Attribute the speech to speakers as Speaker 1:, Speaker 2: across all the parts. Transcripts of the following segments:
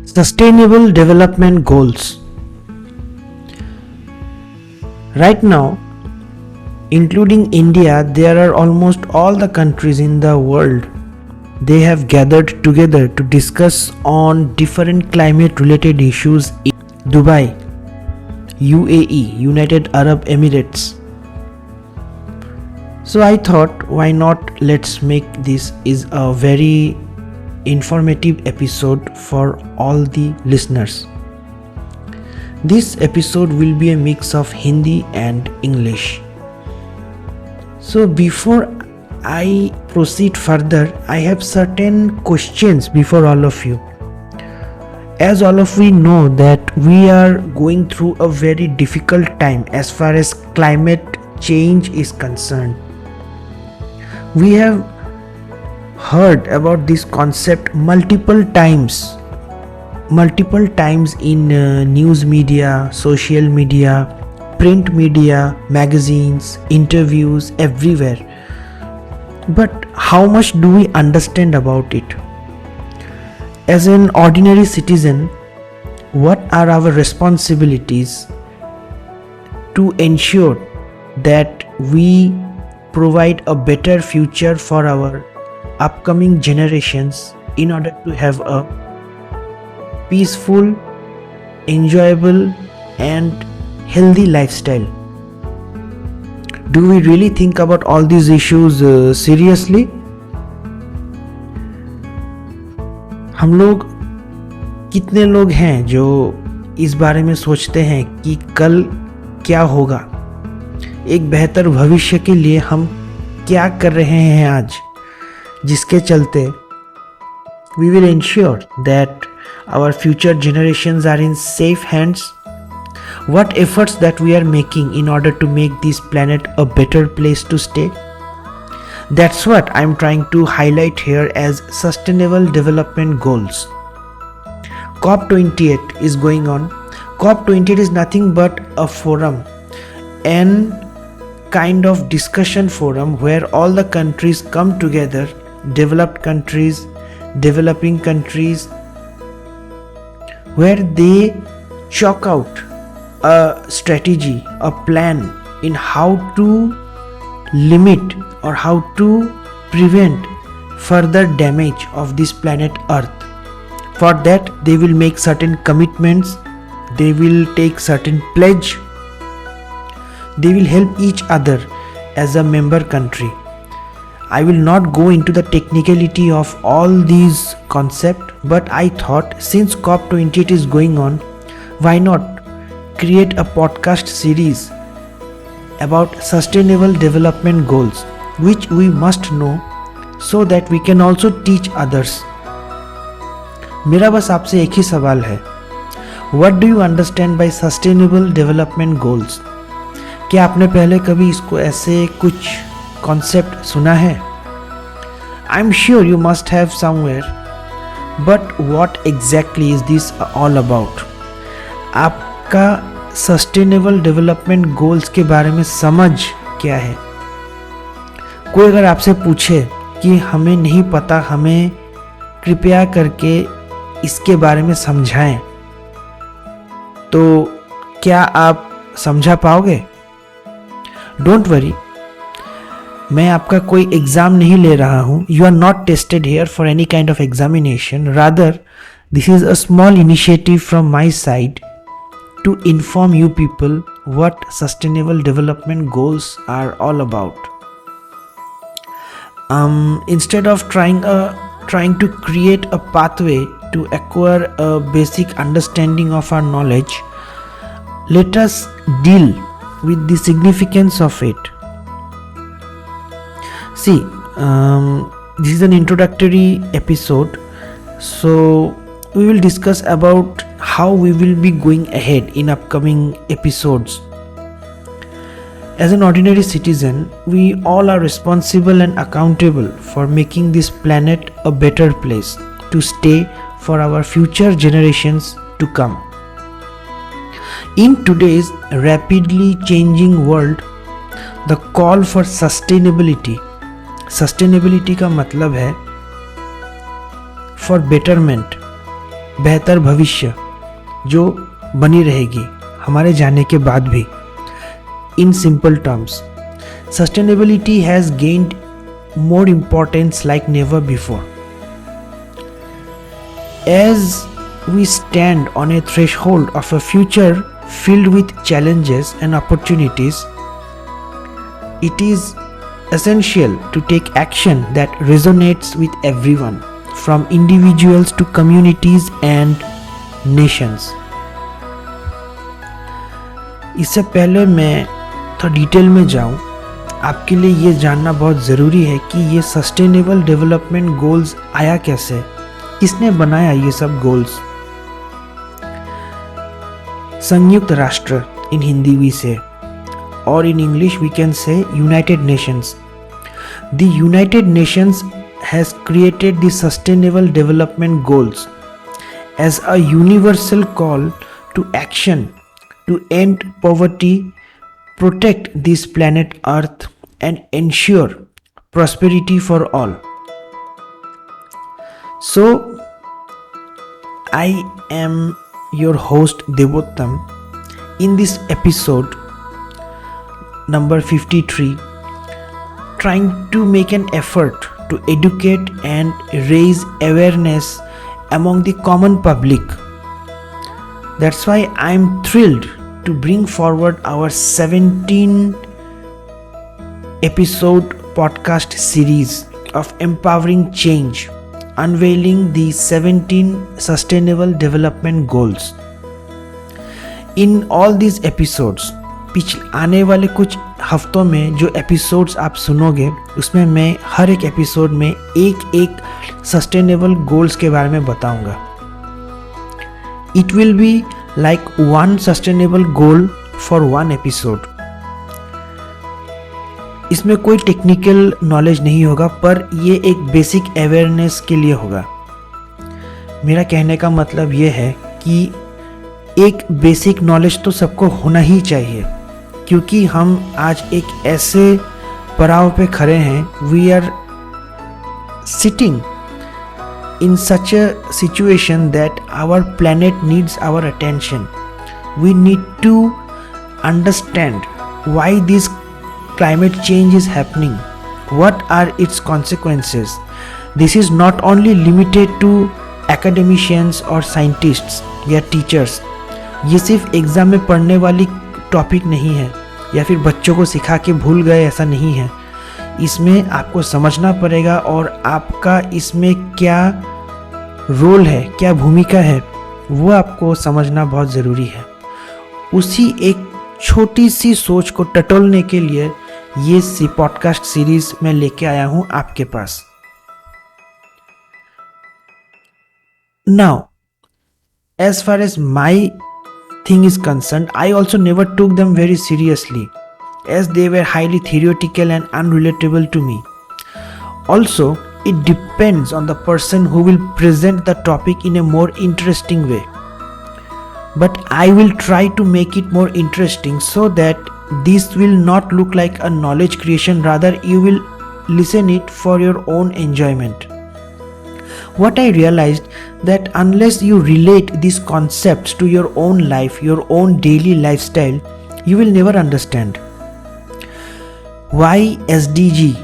Speaker 1: Sustainable Development Goals. Right now, including India, there are almost all the countries in the world. They have gathered together to discuss on different climate related issues in Dubai, UAE, United Arab Emirates. So I thought, why not let's make this is a very informative episode for all the listeners. This episode will be a mix of Hindi and English. So before I proceed further, I have certain questions before all of you. As all of we know that we are going through a very difficult time as far as climate change is concerned. We have heard about this concept multiple times in news media, social media, print media, magazines, interviews, everywhere. But how much do we understand about it? As an ordinary citizen, what are our responsibilities to ensure that we provide a better future for our upcoming generations in order to have a peaceful, enjoyable and healthy lifestyle? Do we really think about all these issues seriously? हम लोग कितने लोग हैं जो इस बारे में सोचते हैं कि कल क्या होगा, एक बेहतर भविष्य के लिए हम क्या कर रहे हैं आज, जिसके चलते we will ensure that our future generations are in safe hands. What efforts that we are making in order to make this planet a better place to stay? That's what I'm trying to highlight here as Sustainable Development Goals. COP28 is going on. COP28 is nothing but a forum, an kind of discussion forum where all the countries come together, developed countries, developing countries, where they chalk out a strategy, a plan in how to limit or how to prevent further damage of this planet Earth. For that, they will make certain commitments, they will take certain pledge, they will help each other as a member country. I will not go into the technicality of all these concepts, but I thought since COP28 is going on, why not create a podcast series about sustainable development goals, which we must know so that we can also teach others. मेरा बस आपसे एक ही सवाल है, What do you understand by sustainable development goals? क्या आपने पहले कभी इसको ऐसे कुछ कॉन्सेप्ट सुना है? I'm sure you must have somewhere, but what exactly is this all about? आपका सस्टेनेबल डेवलपमेंट गोल्स के बारे में समझ क्या है? कोई अगर आपसे पूछे कि हमें नहीं पता, हमें कृपया करके इसके बारे में समझाएं, तो क्या आप समझा पाओगे? डोंट वरी, मैं आपका कोई एग्जाम नहीं ले रहा हूँ. You are not tested here for any kind of examination. Rather this is a small initiative from my side to inform you people what sustainable development goals are all about. Instead of trying to create a pathway to acquire a basic understanding of our knowledge, let us deal with the significance of it. See, this is an introductory episode, so we will discuss about how we will be going ahead in upcoming episodes. As an ordinary citizen, we all are responsible and accountable for making this planet a better place to stay for our future generations to come. In today's rapidly changing world, the call for sustainability का मतलब है for betterment, बेहतर भविष्य जो बनी रहेगी हमारे जाने के बाद भी. In simple terms, sustainability has gained more importance like never before. As we stand on a threshold of a future filled with challenges and opportunities, it is essential to take action that resonates with everyone, from individuals to communities and nations. इससे पहले मैं थोड़ा detail में जाऊं, आपके लिए ये जानना बहुत ज़रूरी है कि ये सस्टेनेबल डेवलपमेंट गोल्स आया कैसे, किसने बनाया ये सब गोल्स. संयुक्त राष्ट्र इन हिंदी वी से, और in English we can say United Nations. The United Nations has created the Sustainable Development Goals as a universal call to action to end poverty, protect this planet Earth, and ensure prosperity for all. So, I am your host Devottam. In this episode number 53, trying to make an effort to educate and raise awareness among the common public. That's why I'm thrilled to bring forward our 17 episode podcast series of empowering change, unveiling the 17 sustainable development goals. In all these episodes, आने वाले कुछ हफ्तों में जो episodes आप सुनोगे उसमें मैं हर एक एपिसोड में एक सस्टेनेबल गोल्स के बारे में बताऊंगा. It will be like one sustainable goal for one episode. इसमें कोई टेक्निकल नॉलेज नहीं होगा, पर ये एक बेसिक अवेयरनेस के लिए होगा. मेरा कहने का मतलब ये है कि एक बेसिक नॉलेज तो सबको होना ही चाहिए, क्योंकि हम आज एक ऐसे पड़ाव पे खड़े हैं. We are sitting in such a situation that our planet needs our attention. We need to understand why this climate change is happening, what are its consequences. This is not only limited to academicians or scientists या teachers. ये सिर्फ exam में पढ़ने वाली topic नहीं है या फिर बच्चों को सिखा के भूल गए, ऐसा नहीं है. इसमें आपको समझना पड़ेगा और आपका इसमें क्या रोल है, क्या भूमिका है, वो आपको समझना बहुत ज़रूरी है. उसी एक छोटी सी सोच को टटोलने के लिए ये सी पॉडकास्ट सीरीज मैं लेके आया हूँ आपके पास. Now, as far as my thing is concerned, I also never took them very seriously, as they were highly theoretical and unrelatable to me. Also, it depends on the person who will present the topic in a more interesting way. But I will try to make it more interesting so that this will not look like a knowledge creation, rather you will listen it for your own enjoyment. What I realized that unless you relate these concepts to your own life, your own daily lifestyle, you will never understand why SDG,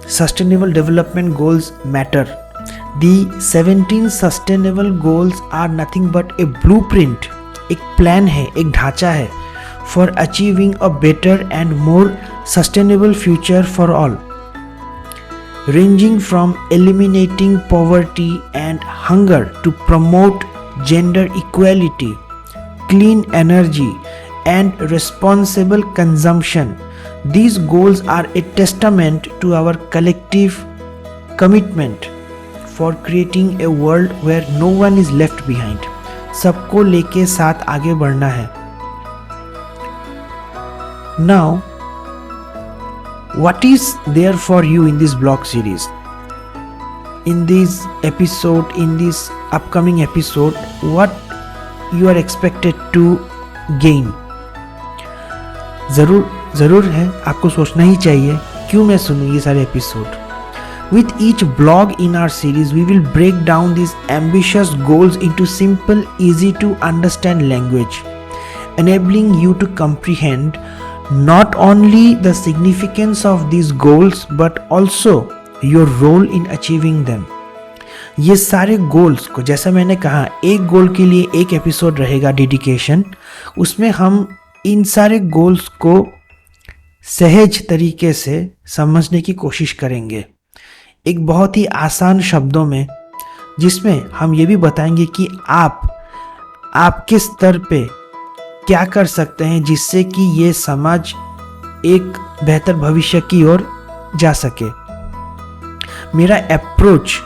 Speaker 1: Sustainable Development Goals, matter. The 17 sustainable goals are nothing but a blueprint, एक plan है, एक ढांचा है for achieving a better and more sustainable future for all, ranging from eliminating poverty and hunger to promote gender equality, clean energy, and responsible consumption. These goals are a testament to our collective commitment for creating a world where no one is left behind. सबको लेके साथ आगे बढ़ना है. Now, what is there for you in this blog series? In this episode, in this upcoming episode, what you are expected to gain? ज़रूर है, आपको सोचना ही चाहिए क्यों मैं सुनूं ये सारे episode. With each blog in our series, we will break down these ambitious goals into simple, easy to understand language, enabling you to comprehend not only the significance of these goals but also your role in achieving them. ये सारे goals को, जैसा मैंने कहा, एक गोल के लिए एक एपिसोड रहेगा डेडिकेशन, उसमें हम इन सारे गोल्स को सहज तरीके से समझने की कोशिश करेंगे, एक बहुत ही आसान शब्दों में, जिसमें हम ये भी बताएंगे कि आप किस स्तर पे क्या कर सकते हैं जिससे कि ये समाज एक बेहतर भविष्य की ओर जा सके। मेरा अप्रोच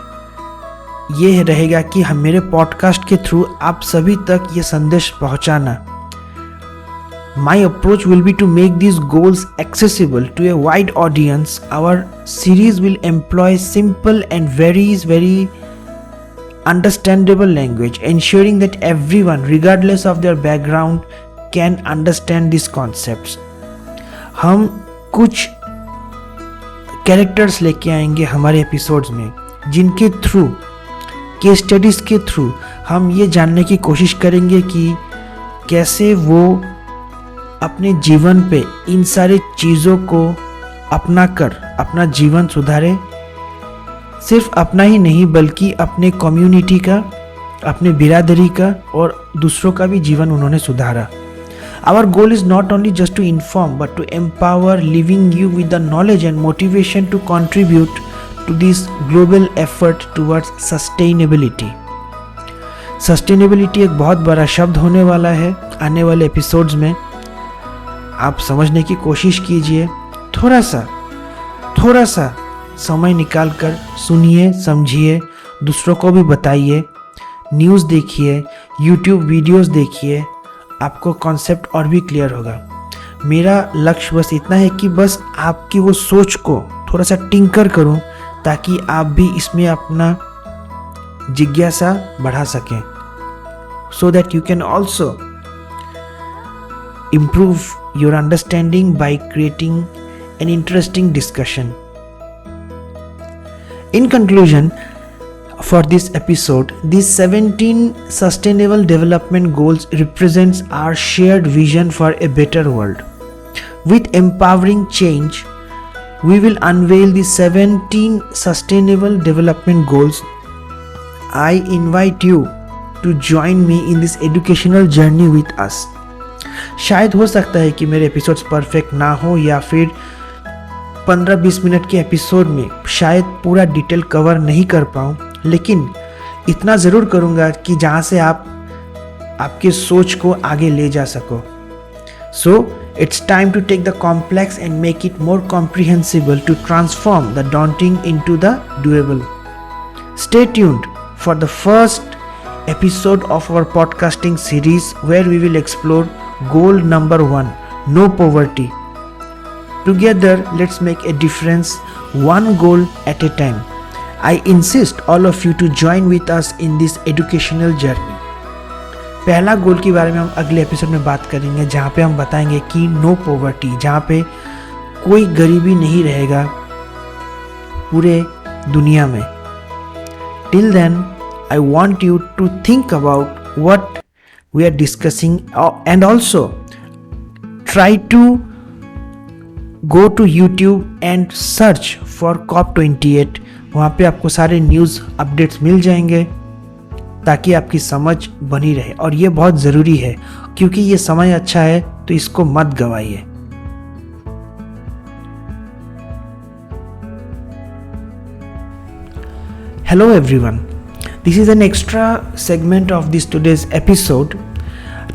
Speaker 1: ये रहेगा कि हम मेरे पॉडकास्ट के थ्रू आप सभी तक ये संदेश पहुंचाना। My approach will be to make these goals accessible to a wide audience. Our series will employ simple and very understandable language, ensuring that everyone, regardless of their background, can understand these concepts. हम कुछ characters लेके आएंगे हमारे episodes में, जिनके through, case studies के through हम ये जानने की कोशिश करेंगे कि कैसे वो अपने जीवन पे इन सारी चीज़ों को अपना कर अपना जीवन सुधारे, सिर्फ अपना ही नहीं बल्कि अपने कम्युनिटी का, अपने बिरादरी का और दूसरों का भी जीवन उन्होंने सुधारा। Our goal is not only just to inform but to empower, leaving you with the knowledge and motivation to contribute to this global effort towards sustainability. Sustainability एक बहुत बड़ा शब्द होने वाला है आने वाले एपिसोड्स में। आप समझने की कोशिश कीजिए, थोड़ा सा समय निकाल कर सुनिए, समझिए, दूसरों को भी बताइए, न्यूज़ देखिए, यूट्यूब वीडियोस देखिए, आपको कॉन्सेप्ट और भी क्लियर होगा। मेरा लक्ष्य बस इतना है कि बस आपकी वो सोच को थोड़ा सा टिंकर करूं ताकि आप भी इसमें अपना जिज्ञासा बढ़ा सकें, so that you can also improve your understanding by creating an interesting discussion. In conclusion, for this episode, these 17 sustainable development goals represents our shared vision for a better world. With empowering change, we will unveil the 17 sustainable development goals. I invite you to join me in this educational journey with us. शायद हो सकता है कि मेरे episodes perfect ना हो या फिर 15-20 मिनट के एपिसोड में शायद पूरा डिटेल कवर नहीं कर पाऊँ, लेकिन इतना ज़रूर करूँगा कि जहाँ से आप आपके सोच को आगे ले जा सको। So it's time to take the complex and make it more comprehensible, to transform the daunting into the doable. Stay tuned for the first episode of our podcasting series where we will explore goal number 1, no poverty. Together, let's make a difference, one goal at a time. I insist all of you to join with us in this educational journey. पहला गोल के बारे में हम अगले episode में बात करेंगे, जहाँ पे हम बताएंगे कि नो पॉवर्टी, जहाँ पे कोई गरीबी नहीं रहेगा पूरे दुनिया में. Till then, I want you to think about what we are discussing and also try to go to YouTube and search for COP28. वहाँ पे आपको सारे न्यूज़ अपडेट्स मिल जाएंगे ताकि आपकी समझ बनी रहे, और ये बहुत ज़रूरी है क्योंकि ये समय अच्छा है, तो इसको मत गवाइए. Hello everyone. This is an extra segment of this today's episode.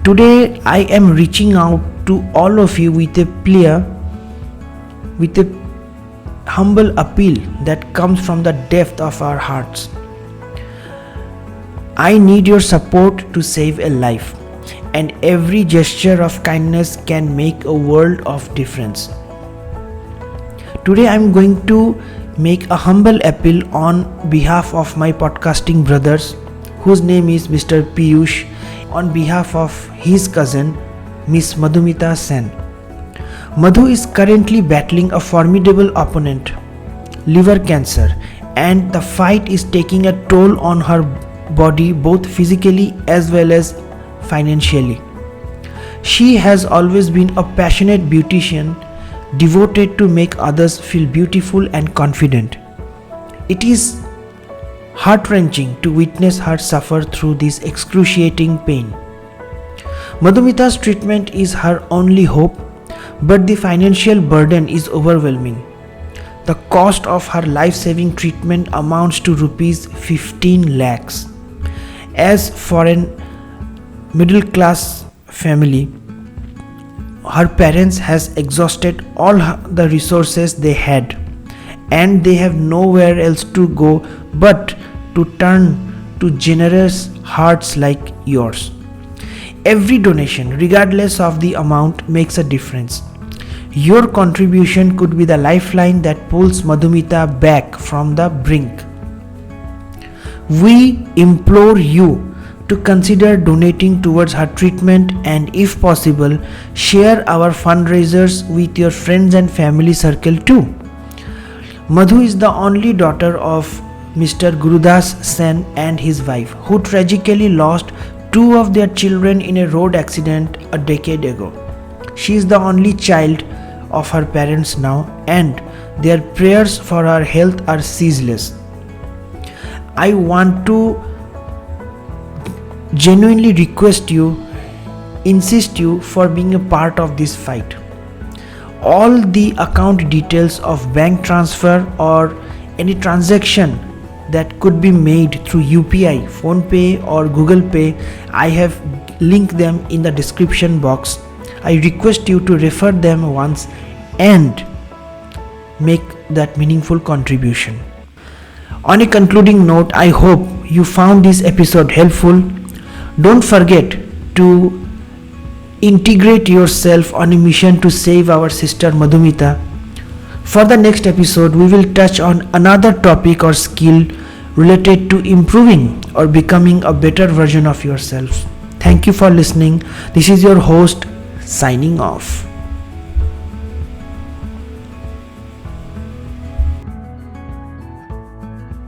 Speaker 1: Today I am reaching out to all of you with a humble appeal that comes from the depth of our hearts. I need your support to save a life, and every gesture of kindness can make a world of difference. Today I am going to make a humble appeal on behalf of my podcasting brothers, whose name is Mr. Piyush, on behalf of his cousin Miss Madhumita Sen. Madhu is currently battling a formidable opponent, liver cancer, and the fight is taking a toll on her body, both physically as well as financially. She has always been a passionate beautician, devoted to make others feel beautiful and confident. It is heart-wrenching to witness her suffer through this excruciating pain. Madhumita's treatment is her only hope, but the financial burden is overwhelming. The cost of her life-saving treatment amounts to rupees 15 lakhs. As for a middle-class family, her parents has exhausted all the resources they had, and they have nowhere else to go but to turn to generous hearts like yours. Every donation, regardless of the amount, makes a difference. Your contribution could be the lifeline that pulls Madhumita back from the brink. We implore you to consider donating towards her treatment, and if possible, share our fundraisers with your friends and family circle too. Madhu is the only daughter of Mr. Gurudas Sen and his wife, who tragically lost two of their children in a road accident a decade ago. She is the only child of her parents now, and their prayers for her health are ceaseless. I want to genuinely request you, insist you for being a part of this fight. All the account details of bank transfer or any transaction that could be made through UPI, PhonePe or Google Pay, I have linked them in the description box. I request you to refer them once and make that meaningful contribution. On a concluding note, I hope you found this episode helpful. Don't forget to integrate yourself on a mission to save our sister Madhumita. For the next episode, we will touch on another topic or skill related to improving or becoming a better version of yourself. Thank you for listening. This is your host signing off.